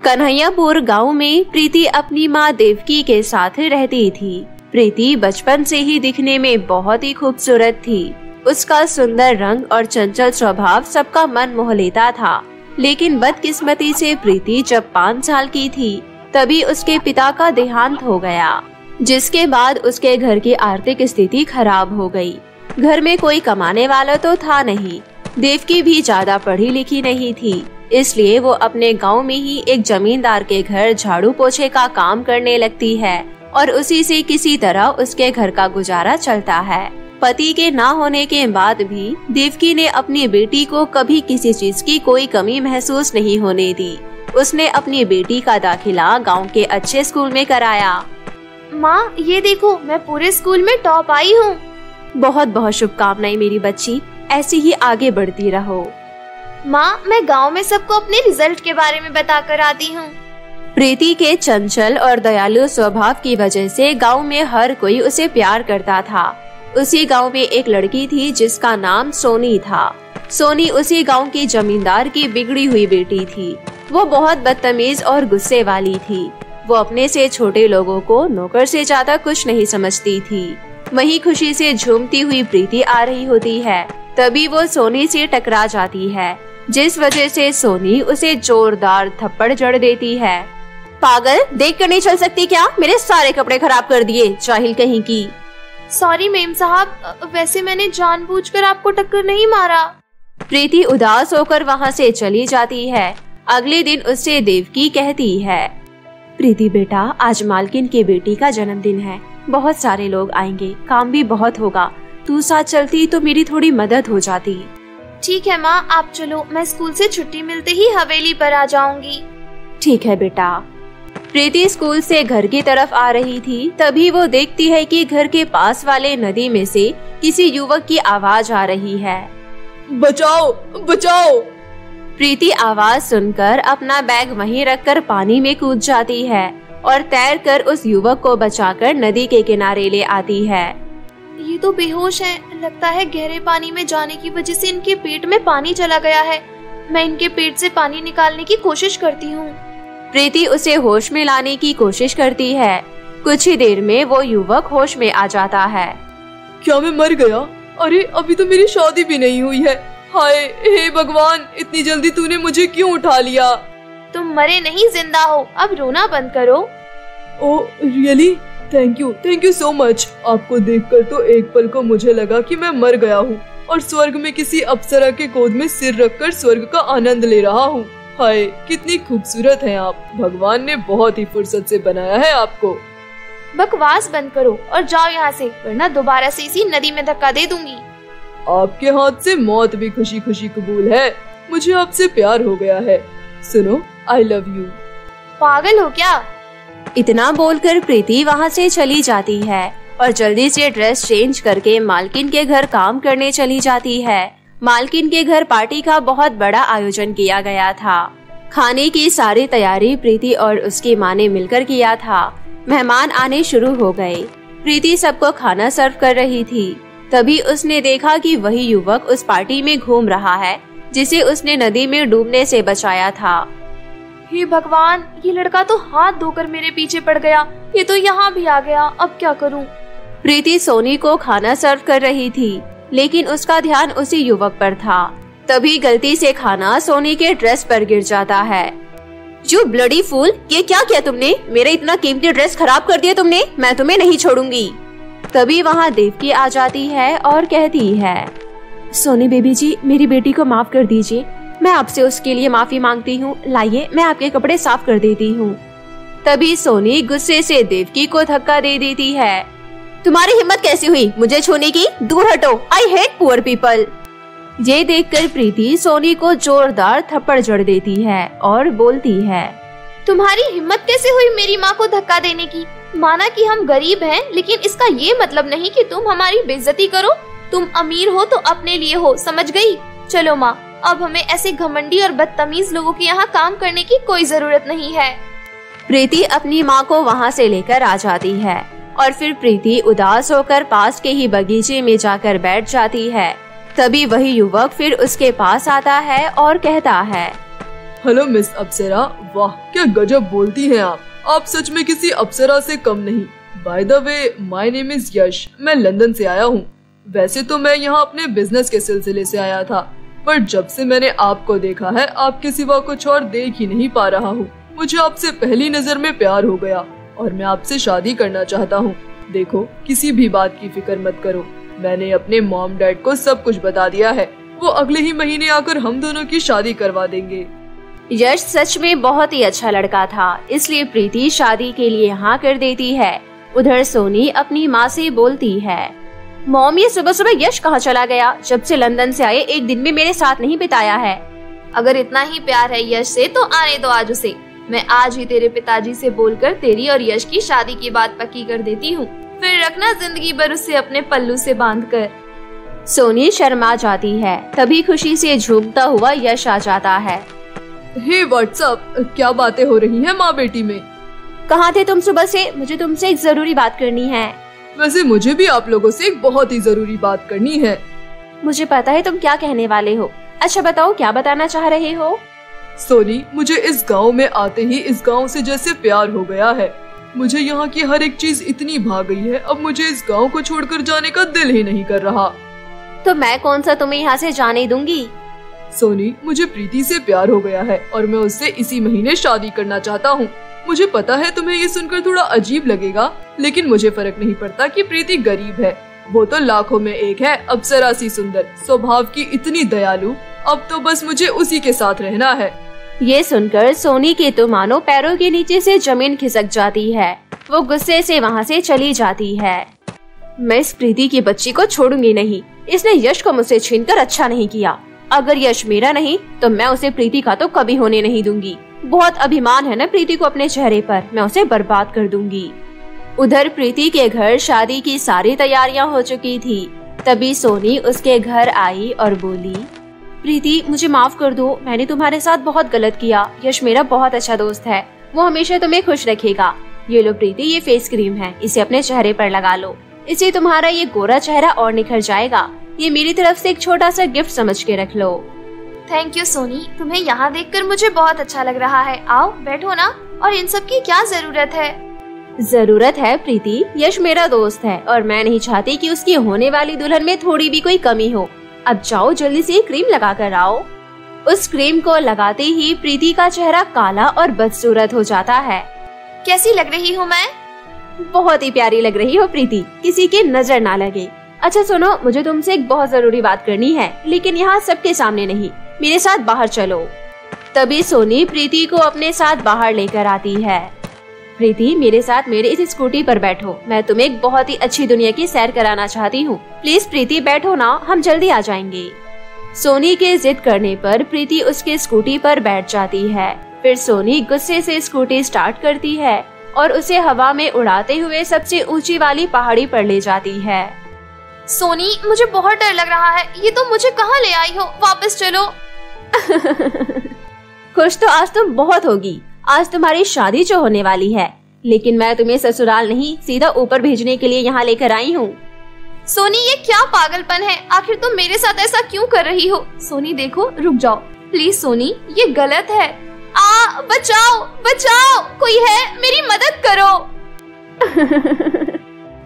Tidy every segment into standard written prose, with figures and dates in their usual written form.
कन्हैयापुर गांव में प्रीति अपनी माँ देवकी के साथ रहती थी। प्रीति बचपन से ही दिखने में बहुत ही खूबसूरत थी। उसका सुंदर रंग और चंचल स्वभाव सबका मन मोह लेता था। लेकिन बदकिस्मती से प्रीति जब 5 साल की थी तभी उसके पिता का देहांत हो गया, जिसके बाद उसके घर की आर्थिक स्थिति खराब हो गई। घर में कोई कमाने वाला तो था नहीं। देवकी भी ज्यादा पढ़ी लिखी नहीं थी, इसलिए वो अपने गांव में ही एक जमींदार के घर झाड़ू पोछे का काम करने लगती है और उसी से किसी तरह उसके घर का गुजारा चलता है। पति के ना होने के बाद भी देवकी ने अपनी बेटी को कभी किसी चीज की कोई कमी महसूस नहीं होने दी। उसने अपनी बेटी का दाखिला गांव के अच्छे स्कूल में कराया। माँ, ये देखो, मैं पूरे स्कूल में टॉप आई हूँ। बहुत बहुत शुभकामनाएं मेरी बच्ची, ऐसे ही आगे बढ़ती रहो। माँ, मैं गांव में सबको अपने रिजल्ट के बारे में बताकर आती हूँ। प्रीति के चंचल और दयालु स्वभाव की वजह से गांव में हर कोई उसे प्यार करता था। उसी गांव में एक लड़की थी जिसका नाम सोनी था। सोनी उसी गांव की जमींदार की बिगड़ी हुई बेटी थी। वो बहुत बदतमीज और गुस्से वाली थी। वो अपने से छोटे लोगों को नौकर से ज्यादा कुछ नहीं समझती थी। वहीं खुशी से झूमती हुई प्रीति आ रही होती है, तभी वो सोनी से टकरा जाती है, जिस वजह से सोनी उसे जोरदार थप्पड़ जड़ देती है। पागल, देख कर नहीं चल सकती क्या? मेरे सारे कपड़े खराब कर दिए, जाहिल कहीं की। सॉरी मेम साहब, वैसे मैंने जानबूझकर आपको टक्कर नहीं मारा। प्रीति उदास होकर वहाँ से चली जाती है। अगले दिन उससे देवकी कहती है, प्रीति बेटा, आज मालकिन की बेटी का जन्मदिन है, बहुत सारे लोग आएंगे, काम भी बहुत होगा। तू साथ चलती तो मेरी थोड़ी मदद हो जाती। ठीक है माँ, आप चलो, मैं स्कूल से छुट्टी मिलते ही हवेली पर आ जाऊंगी। ठीक है बेटा। प्रीति स्कूल से घर की तरफ आ रही थी, तभी वो देखती है कि घर के पास वाले नदी में से किसी युवक की आवाज आ रही है। बचाओ, बचाओ। प्रीति आवाज सुनकर अपना बैग वहीं रखकर पानी में कूद जाती है और तैरकर उस युवक को बचाकर नदी के किनारे ले आती है। ये तो बेहोश है, लगता है गहरे पानी में जाने की वजह से इनके पेट में पानी चला गया है। मैं इनके पेट से पानी निकालने की कोशिश करती हूँ। प्रीति उसे होश में लाने की कोशिश करती है। कुछ ही देर में वो युवक होश में आ जाता है। क्या मैं मर गया? अरे अभी तो मेरी शादी भी नहीं हुई है। हाय, हे भगवान, इतनी जल्दी तूने मुझे क्यों उठा लिया? तुम मरे नहीं, जिंदा हो, अब रोना बंद करो। Oh really? Thank you so much. आपको देखकर तो एक पल को मुझे लगा कि मैं मर गया हूँ और स्वर्ग में किसी अप्सरा के गोद में सिर रखकर स्वर्ग का आनंद ले रहा हूँ। हाय, कितनी खूबसूरत हैं आप। भगवान ने बहुत ही फुर्सत से बनाया है आपको। बकवास बंद करो और जाओ यहाँ से, वरना दोबारा से इसी नदी में धक्का दे दूंगी। आपके हाथ से मौत भी खुशी खुशी कबूल है। मुझे आपसे प्यार हो गया है। सुनो, आई लव यू। पागल हो क्या? इतना बोलकर प्रीति वहाँ से चली जाती है और जल्दी से ड्रेस चेंज करके मालकिन के घर काम करने चली जाती है। मालकिन के घर पार्टी का बहुत बड़ा आयोजन किया गया था। खाने की सारी तैयारी प्रीति और उसकी माँ ने मिलकर किया था। मेहमान आने शुरू हो गए। प्रीति सबको खाना सर्व कर रही थी, तभी उसने देखा कि वही युवक उस पार्टी में घूम रहा है जिसे उसने नदी में डूबने से बचाया था। हे भगवान, ये लड़का तो हाथ धोकर मेरे पीछे पड़ गया। ये तो यहाँ भी आ गया, अब क्या करूँ? प्रीति सोनी को खाना सर्व कर रही थी, लेकिन उसका ध्यान उसी युवक पर था। तभी गलती से खाना सोनी के ड्रेस पर गिर जाता है। यू ब्लडी फूल, ये क्या किया तुमने? मेरा इतना कीमती ड्रेस खराब कर दिया तुमने। मैं तुम्हें नहीं छोड़ूंगी। तभी वहाँ देवकी आ जाती है और कहती है, सोनी बेबी जी, मेरी बेटी को माफ कर दीजिए। मैं आपसे उसके लिए माफी मांगती हूँ। लाइए, मैं आपके कपड़े साफ कर देती हूँ। तभी सोनी गुस्से से देवकी को धक्का दे देती है। तुम्हारी हिम्मत कैसी हुई मुझे छूने की? दूर हटो, आई हेट पुअर पीपल। ये देखकर प्रीति सोनी को जोरदार थप्पड़ जड़ देती है और बोलती है, तुम्हारी हिम्मत कैसे हुई मेरी माँ को धक्का देने की? माना कि हम गरीब हैं, लेकिन इसका ये मतलब नहीं कि तुम हमारी बेइज्जती करो। तुम अमीर हो तो अपने लिए हो, समझ गई? चलो माँ, अब हमें ऐसे घमंडी और बदतमीज लोगों के यहाँ काम करने की कोई जरूरत नहीं है। प्रीति अपनी माँ को वहाँ से लेकर आ जाती है और फिर प्रीति उदास होकर पास के ही बगीचे में जाकर बैठ जाती है। तभी वही युवक फिर उसके पास आता है और कहता है, हेलो मिस अप्सरा, वाह क्या गजब बोलती हैं आप सच में किसी अप्सरा से कम नहीं। By the way, my name is Yash, मैं लंदन से आया हूँ। वैसे तो मैं यहाँ अपने बिजनेस के सिलसिले से आया था, पर जब से मैंने आपको देखा है आपके सिवा कुछ और देख ही नहीं पा रहा हूँ। मुझे आपसे पहली नजर में प्यार हो गया और मैं आपसे शादी करना चाहता हूँ। देखो, किसी भी बात की फिक्र मत करो, मैंने अपने मॉम डैड को सब कुछ बता दिया है। वो अगले ही महीने आकर हम दोनों की शादी करवा देंगे। यश सच में बहुत ही अच्छा लड़का था, इसलिए प्रीति शादी के लिए हाँ कर देती है। उधर सोनी अपनी माँ से बोलती है, मॉम ये सुबह सुबह यश कहाँ चला गया? जब से लंदन से आए एक दिन भी मेरे साथ नहीं बिताया है। अगर इतना ही प्यार है यश से तो आने दो आज उसे। मैं आज ही तेरे पिताजी से बोलकर तेरी और यश की शादी की बात पक्की कर देती हूँ, फिर रखना जिंदगी भर उसे अपने पल्लू से बांधकर। सोनी शर्मा जाती है, तभी खुशी से झूमता हुआ यश आ जाता है। हे व्हाट्सअप, क्या बातें हो रही हैं माँ बेटी में? कहाँ थे तुम सुबह से? मुझे तुमसे एक जरूरी बात करनी है। वैसे मुझे भी आप लोगों से एक बहुत ही जरूरी बात करनी है। मुझे पता है तुम क्या कहने वाले हो। अच्छा बताओ, क्या बताना चाह रहे हो? सोनी, मुझे इस गांव में आते ही इस गांव से जैसे प्यार हो गया है। मुझे यहाँ की हर एक चीज इतनी भा गई है, अब मुझे इस गांव को छोड़कर जाने का दिल ही नहीं कर रहा। तो मैं कौन सा तुम्हें यहाँ से जाने दूंगी? सोनी, मुझे प्रीति से प्यार हो गया है और मैं उससे इसी महीने शादी करना चाहता हूँ। मुझे पता है तुम्हें ये सुनकर थोड़ा अजीब लगेगा, लेकिन मुझे फर्क नहीं पड़ता कि प्रीति गरीब है। वो तो लाखों में एक है, अप्सरा सी सुंदर, स्वभाव की इतनी दयालु। अब तो बस मुझे उसी के साथ रहना है। ये सुनकर सोनी के तो मानो पैरों के नीचे से जमीन खिसक जाती है। वो गुस्से से वहाँ से चली जाती है। मैं इस प्रीति की बच्ची को छोड़ूंगी नहीं। इसने यश को मुझसे छीनकर अच्छा नहीं किया। अगर यश मेरा नहीं तो मैं उसे प्रीति का तो कभी होने नहीं दूंगी। बहुत अभिमान है ना प्रीति को अपने चेहरे पर, मैं उसे बर्बाद कर दूंगी। उधर प्रीति के घर शादी की सारी तैयारियां हो चुकी थी। तभी सोनी उसके घर आई और बोली, प्रीति मुझे माफ कर दो, मैंने तुम्हारे साथ बहुत गलत किया। यश मेरा बहुत अच्छा दोस्त है, वो हमेशा तुम्हें खुश रखेगा। ये लो प्रीति, ये फेस क्रीम है, इसे अपने चेहरे पर लगा लो, इससे तुम्हारा ये गोरा चेहरा और निखर जाएगा। ये मेरी तरफ से एक छोटा सा गिफ्ट समझ के रख लो। थैंक यू सोनी, तुम्हें यहाँ देखकर मुझे बहुत अच्छा लग रहा है। आओ बैठो ना। और इन सब की क्या जरूरत है? जरूरत है प्रीति, यश मेरा दोस्त है और मैं नहीं चाहती कि उसकी होने वाली दुल्हन में थोड़ी भी कोई कमी हो। अब जाओ जल्दी से क्रीम लगा कर आओ। उस क्रीम को लगाते ही प्रीति का चेहरा काला और बदसूरत हो जाता है। कैसी लग रही हूँ मैं? बहुत ही प्यारी लग रही हो प्रीति, किसी की नजर ना लगे। अच्छा सुनो, मुझे तुमसे एक बहुत जरूरी बात करनी है, लेकिन यहाँ सबके सामने नहीं। मेरे साथ बाहर चलो। तभी सोनी प्रीति को अपने साथ बाहर लेकर आती है। प्रीति मेरे साथ मेरे इस स्कूटी पर बैठो, मैं तुम्हें एक बहुत ही अच्छी दुनिया की सैर कराना चाहती हूँ। प्लीज प्रीति बैठो ना, हम जल्दी आ जाएंगे। सोनी के जिद करने पर प्रीति उसके स्कूटी पर बैठ जाती है। फिर सोनी गुस्से से स्कूटी स्टार्ट करती है और उसे हवा में उड़ाते हुए सबसे ऊंची वाली पहाड़ी पर ले जाती है। सोनी मुझे बहुत डर लग रहा है, ये तुम मुझे कहाँ ले आई हो? वापस चलो। खुश तो आज तुम बहुत होगी, आज तुम्हारी शादी जो होने वाली है, लेकिन मैं तुम्हें ससुराल नहीं सीधा ऊपर भेजने के लिए यहाँ लेकर आई हूँ। सोनी ये क्या पागलपन है? आखिर तुम मेरे साथ ऐसा क्यों कर रही हो? सोनी देखो, रुक जाओ प्लीज सोनी, ये गलत है। बचाओ बचाओ, कोई है, मेरी मदद करो।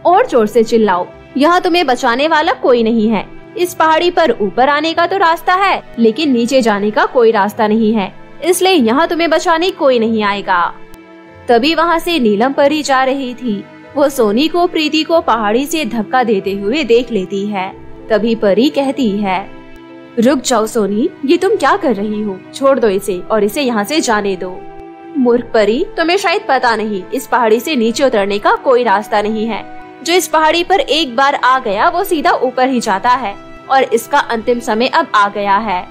और जोर से चिल्लाओ, यहाँ तुम्हें बचाने वाला कोई नहीं है। इस पहाड़ी पर ऊपर आने का तो रास्ता है, लेकिन नीचे जाने का कोई रास्ता नहीं है, इसलिए यहाँ तुम्हें बचाने कोई नहीं आएगा। तभी वहाँ से नीलम परी जा रही थी। वो सोनी को प्रीति को पहाड़ी से धक्का देते हुए देख लेती है। तभी परी कहती है, रुक जाओ सोनी, ये तुम क्या कर रही हो? छोड़ दो इसे और इसे यहाँ से जाने दो। मूर्ख परी, तुम्हें शायद पता नहीं, इस पहाड़ी से नीचे उतरने का कोई रास्ता नहीं है। जो इस पहाड़ी पर एक बार आ गया वो सीधा ऊपर ही जाता है और इसका अंतिम समय अब आ गया है।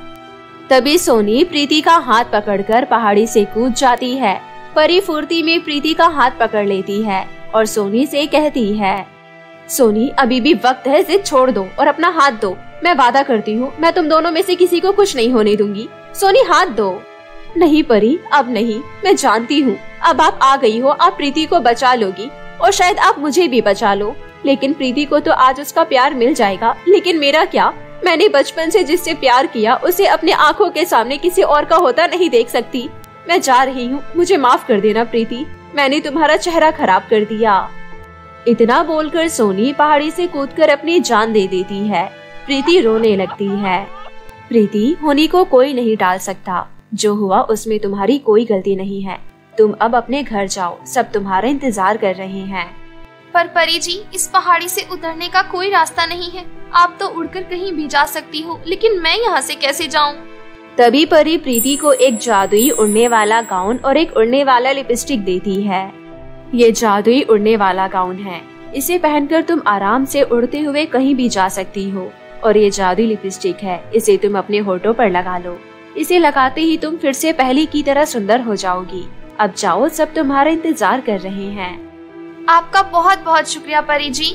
तभी सोनी प्रीति का हाथ पकड़कर पहाड़ी से कूद जाती है। परी फुर्ती में प्रीति का हाथ पकड़ लेती है और सोनी से कहती है, सोनी अभी भी वक्त है, जिद छोड़ दो और अपना हाथ दो। मैं वादा करती हूँ मैं तुम दोनों में से किसी को कुछ नहीं होने दूंगी। सोनी हाथ दो। नहीं परी, अब नहीं, मैं जानती हूँ अब आप आ गई हो, आप प्रीति को बचा लोगी और शायद आप मुझे भी बचा लो, लेकिन प्रीति को तो आज उसका प्यार मिल जाएगा, लेकिन मेरा क्या? मैंने बचपन से जिससे प्यार किया उसे अपने आंखों के सामने किसी और का होता नहीं देख सकती। मैं जा रही हूँ, मुझे माफ कर देना प्रीति, मैंने तुम्हारा चेहरा खराब कर दिया। इतना बोलकर सोनी पहाड़ी से कूदकर अपनी जान दे देती है। प्रीति रोने लगती है। प्रीति, होनी को कोई नहीं टाल सकता, जो हुआ उसमें तुम्हारी कोई गलती नहीं है। तुम अब अपने घर जाओ, सब तुम्हारा इंतजार कर रहे हैं। पर परी जी, इस पहाड़ी से उतरने का कोई रास्ता नहीं है। आप तो उड़कर कहीं भी जा सकती हो, लेकिन मैं यहाँ से कैसे जाऊँ? तभी परी प्रीति को एक जादुई उड़ने वाला गाउन और एक उड़ने वाला लिपस्टिक देती है। ये जादुई उड़ने वाला गाउन है, इसे पहनकर तुम आराम से उड़ते हुए कहीं भी जा सकती हो। और ये जादुई लिपस्टिक है, इसे तुम अपने होठों पर लगा लो। इसे लगाते ही तुम फिर से पहले की तरह सुंदर हो जाओगी। अब जाओ, सब तुम्हारा इंतजार कर रहे हैं। आपका बहुत बहुत शुक्रिया परी जी।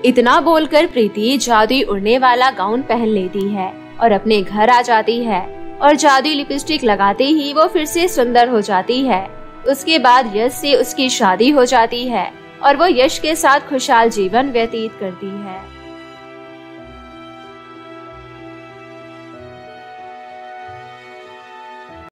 इतना बोलकर प्रीति जादुई उड़ने वाला गाउन पहन लेती है और अपने घर आ जाती है। और जादुई लिपस्टिक लगाते ही वो फिर से सुंदर हो जाती है। उसके बाद यश से उसकी शादी हो जाती है और वो यश के साथ खुशहाल जीवन व्यतीत करती है।